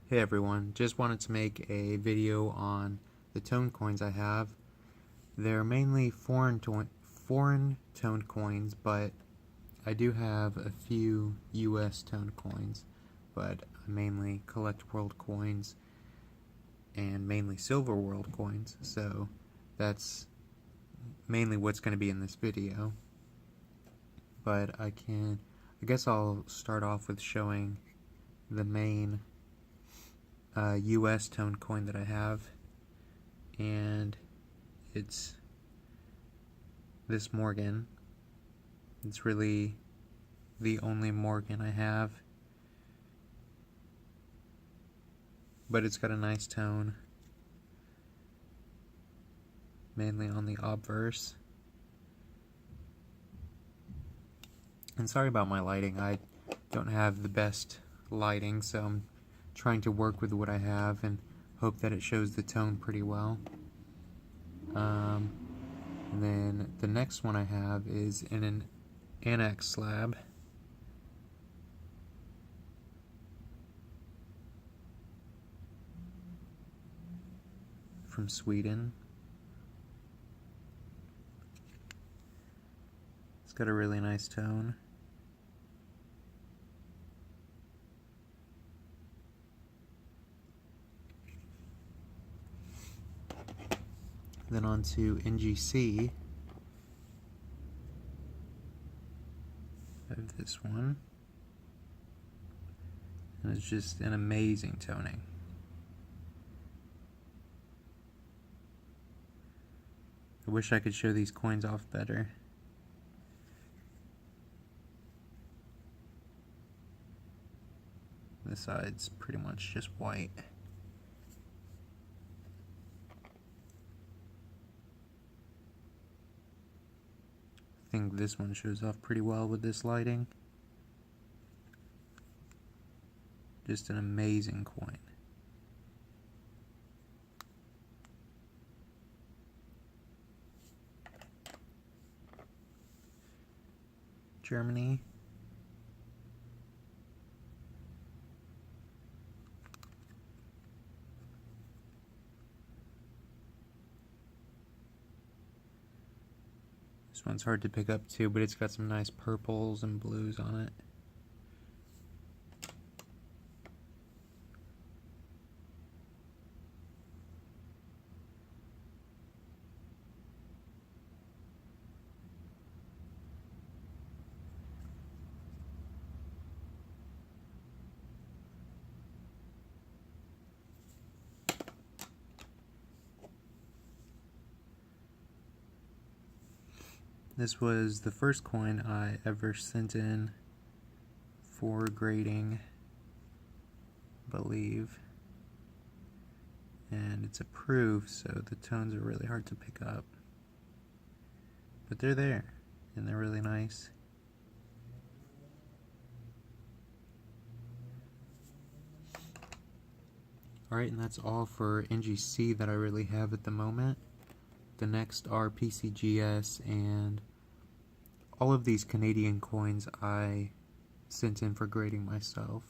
Hey everyone, just wanted to make a video on the tone coins I have. They're mainly foreign tone coins, but I do have a few US tone coins, but I mainly collect world coins and mainly silver world coins, so that's mainly what's going to be in this video. But I guess I'll start off with showing the main US tone coin that I have, and it's this Morgan. It's really the only Morgan I have, but it's got a nice tone, mainly on the obverse. And sorry about my lighting, I don't have the best lighting, so I'm trying to work with what I have and hope that it shows the tone pretty well. And then the next one I have is in an annex slab. From Sweden. It's got a really nice tone. Then on to NGC. I have this one. And it's just an amazing toning. I wish I could show these coins off better. This side's pretty much just white. I think this one shows off pretty well with this lighting. Just an amazing coin. Germany. This one's hard to pick up too, but it's got some nice purples and blues on it. This was the first coin I ever sent in for grading, I believe. And it's approved, so the tones are really hard to pick up. But they're there, and they're really nice. Alright, and that's all for NGC that I really have at the moment. The next are PCGS, and all of these Canadian coins I sent in for grading myself.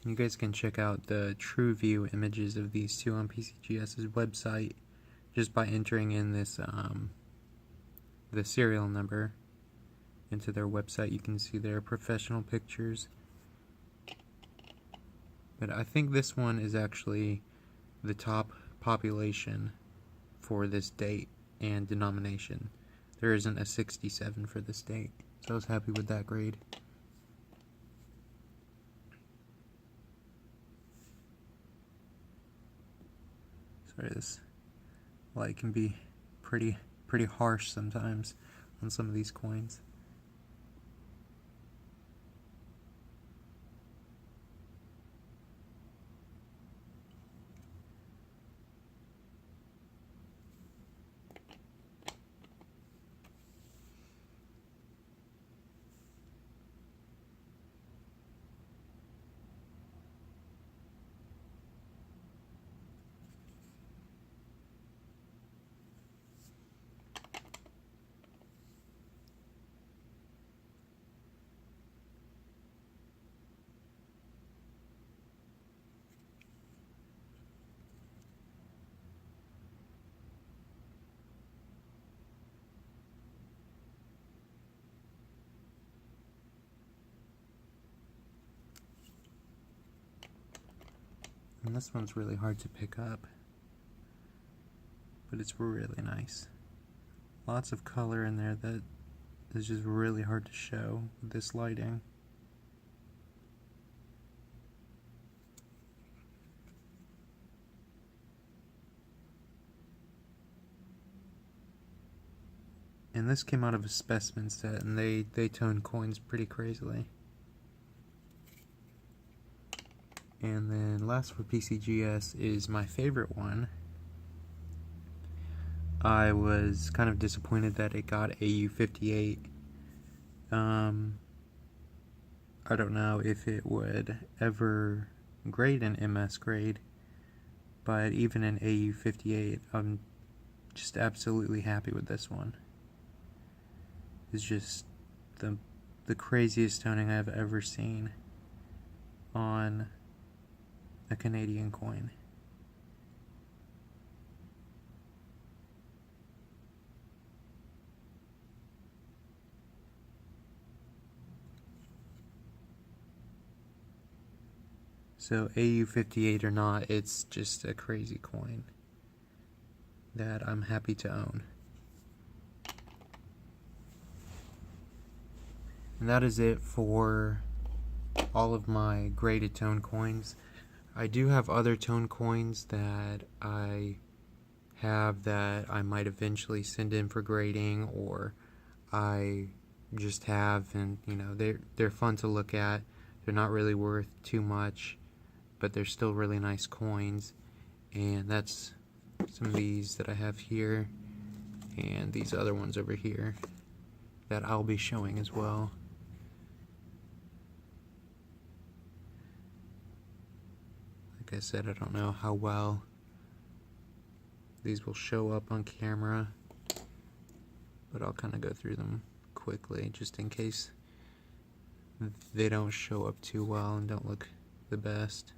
You guys can check out the true view images of these two on PCGS's website just by entering in this the serial number into their website. You can see their professional pictures. But I think this one is actually the top population for this date and denomination. There isn't a 67 for this date, so I was happy with that grade. Sorry, this light can be pretty harsh sometimes. on some of these coins. And this one's really hard to pick up, but it's really nice. Lots of color in there that is just really hard to show with this lighting. And this came out of a specimen set, and they tone coins pretty crazily. And then last for PCGS is my favorite one. I was kind of disappointed that it got AU58. I don't know if it would ever grade an MS grade, but even an AU58, I'm just absolutely happy with this one. It's just the craziest toning I've ever seen on a Canadian coin. So AU58 or not, it's just a crazy coin that I'm happy to own. And that is it for all of my graded tone coins. I do have other tone coins that I have that I might eventually send in for grading, or I just have, and you know, they're fun to look at. They're not really worth too much, but they're still really nice coins. And that's some of these that I have here, and these other ones over here that I'll be showing as well. Like I said, I don't know how well these will show up on camera, but I'll kind of go through them quickly just in case they don't show up too well and don't look the best.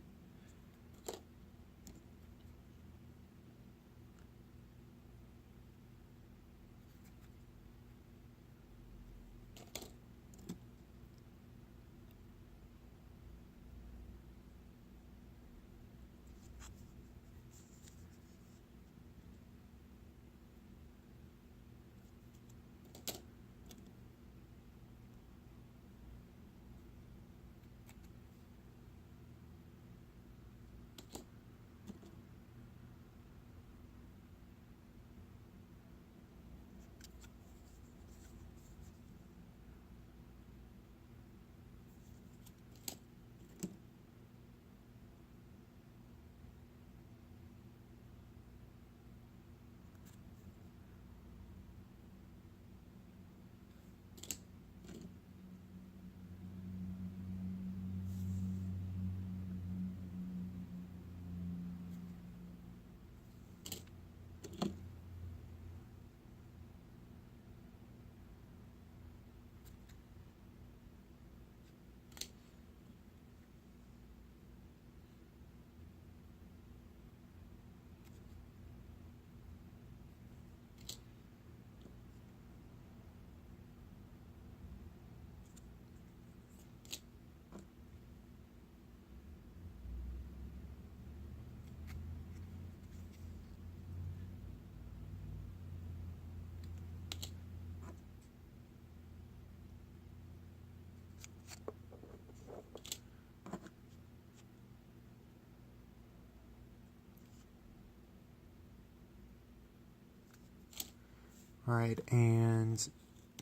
Alright, and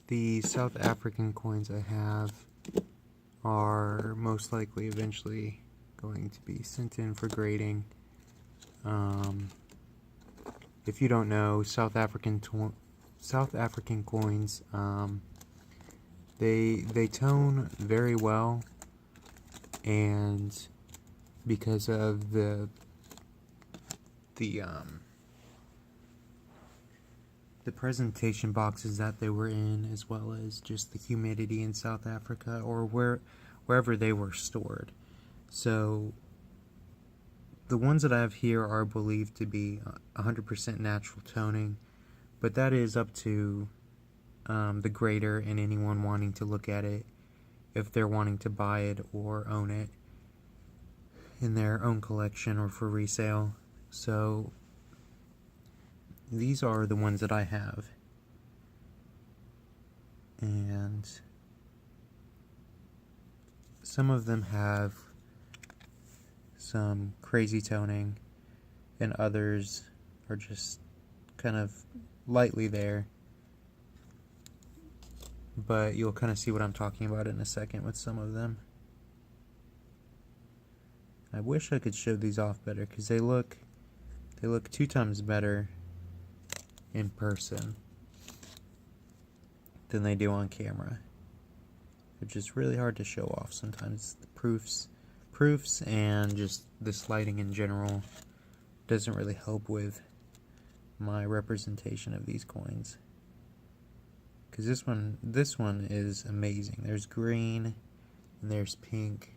The South African coins I have are most likely eventually going to be sent in for grading. If you don't know, South African coins, they tone very well, and because of the presentation boxes that they were in, as well as just the humidity in South Africa or wherever they were stored. So the ones that I have here are believed to be 100% natural toning, but that is up to the grader and anyone wanting to look at it, if they're wanting to buy it or own it in their own collection or for resale. So these are the ones that I have, and some of them have some crazy toning and others are just kind of lightly there, but you'll kind of see what I'm talking about in a second with some of them. I wish I could show these off better because they look 2 times better in person than they do on camera. They're just really hard to show off sometimes. The proofs and just this lighting in general doesn't really help with my representation of these coins. Because this one is amazing. There's green and there's pink,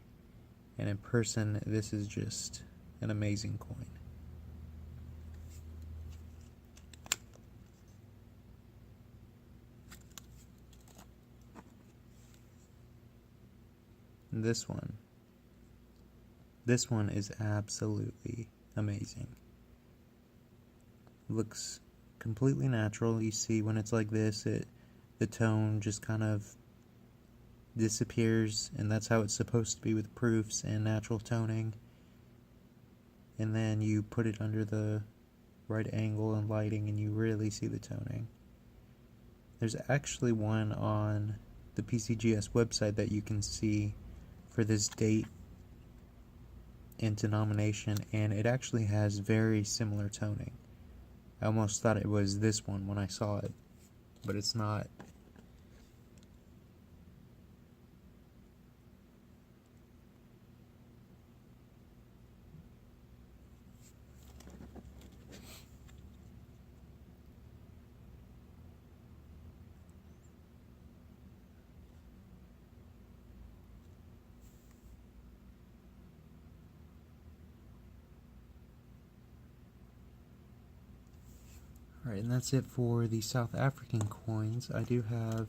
and in person this is just an amazing coin. This one is absolutely amazing. Looks completely natural. You see when it's like this, the tone just kind of disappears, and that's how it's supposed to be with proofs and natural toning. And then you put it under the right angle and lighting and you really see the toning. There's actually one on the PCGS website that you can see for this date and denomination, and it actually has very similar toning. I almost thought it was this one when I saw it, but it's not. Alright, and that's it for the South African coins. I do have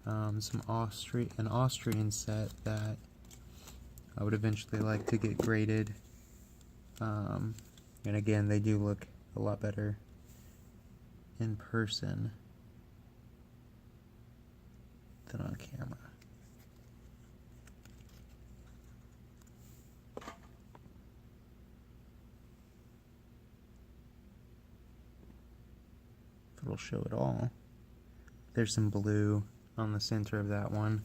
an Austrian set that I would eventually like to get graded. And again, they do look a lot better in person than on camera. If it'll show it all. There's some blue on the center of that one.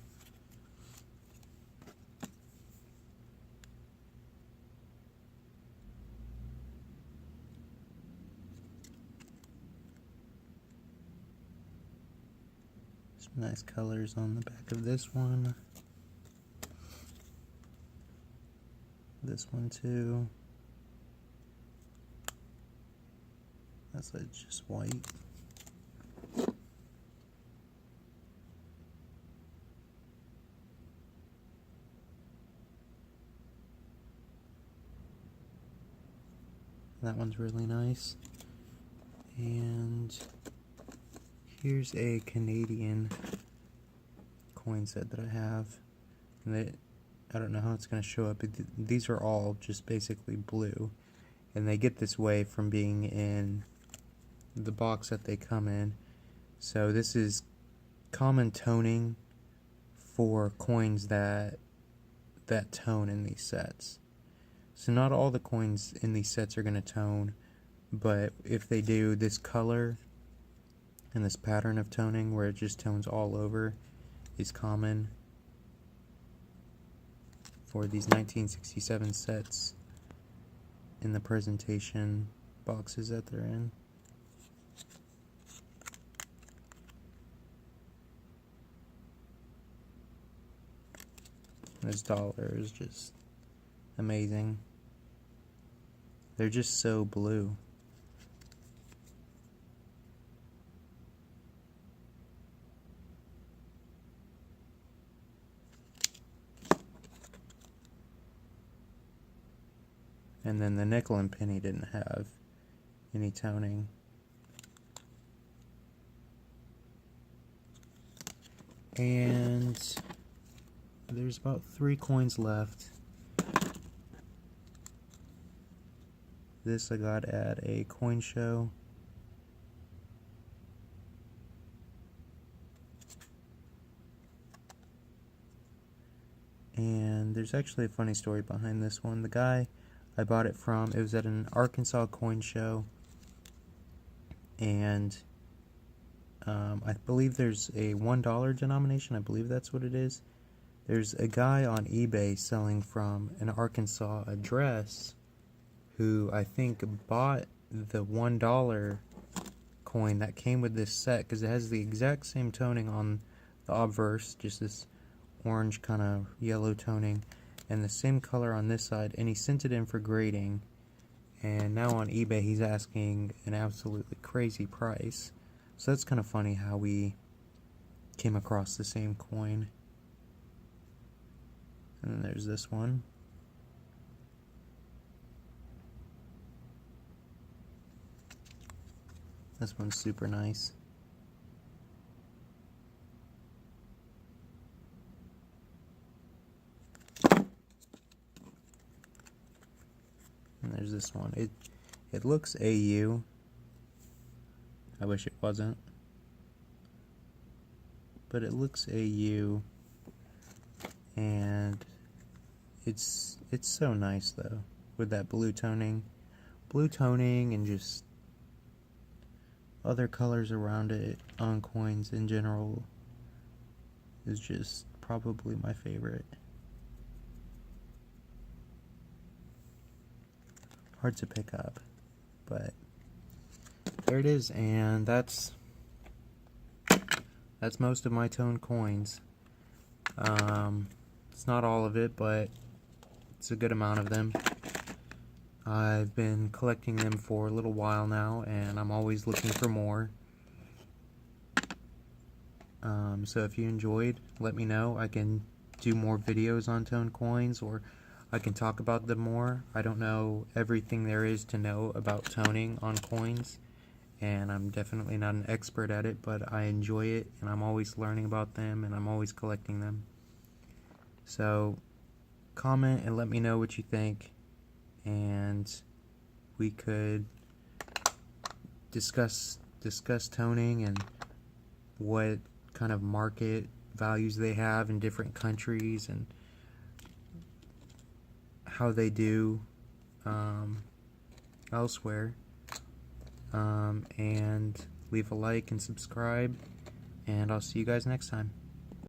Some nice colors on the back of this one. This one too. That's just white. That one's really nice. And here's a Canadian coin set that I have. And I don't know how it's going to show up, but these are all just basically blue. And they get this way from being in the box that they come in. So this is common toning for coins that tone in these sets. So not all the coins in these sets are going to tone, but if they do, this color And this pattern of toning where it just tones all over is common for these 1967 sets in the presentation boxes that they're in. This dollar is just amazing. They're just so blue. And then the nickel and penny didn't have any toning. And there's about 3 coins left. This I got at a coin show. And there's actually a funny story behind this one. The guy I bought it from, it was at an Arkansas coin show, and I believe there's a $1 denomination. I believe that's what it is. There's a guy on eBay selling from an Arkansas address who I think bought the $1 coin that came with this set, because it has the exact same toning on the obverse, just this orange kind of yellow toning, and the same color on this side, and he sent it in for grading, and now on eBay he's asking an absolutely crazy price. So that's kind of funny how we came across the same coin. And then there's this one. This one's super nice. And there's this one. It looks AU. I wish it wasn't. But it looks AU, and it's so nice though, with that blue toning and just other colors around it on coins in general is just probably my favorite. Hard to pick up, but there it is, and that's most of my tone coins. It's not all of it, but it's a good amount of them. I've been collecting them for a little while now, and I'm always looking for more. So if you enjoyed, let me know. I can do more videos on tone coins, or I can talk about them more. I don't know everything there is to know about toning on coins, and I'm definitely not an expert at it, but I enjoy it, and I'm always learning about them, and I'm always collecting them. So comment and let me know what you think, and we could discuss toning and what kind of market values they have in different countries, and how they do elsewhere. And leave a like and subscribe, and I'll see you guys next time.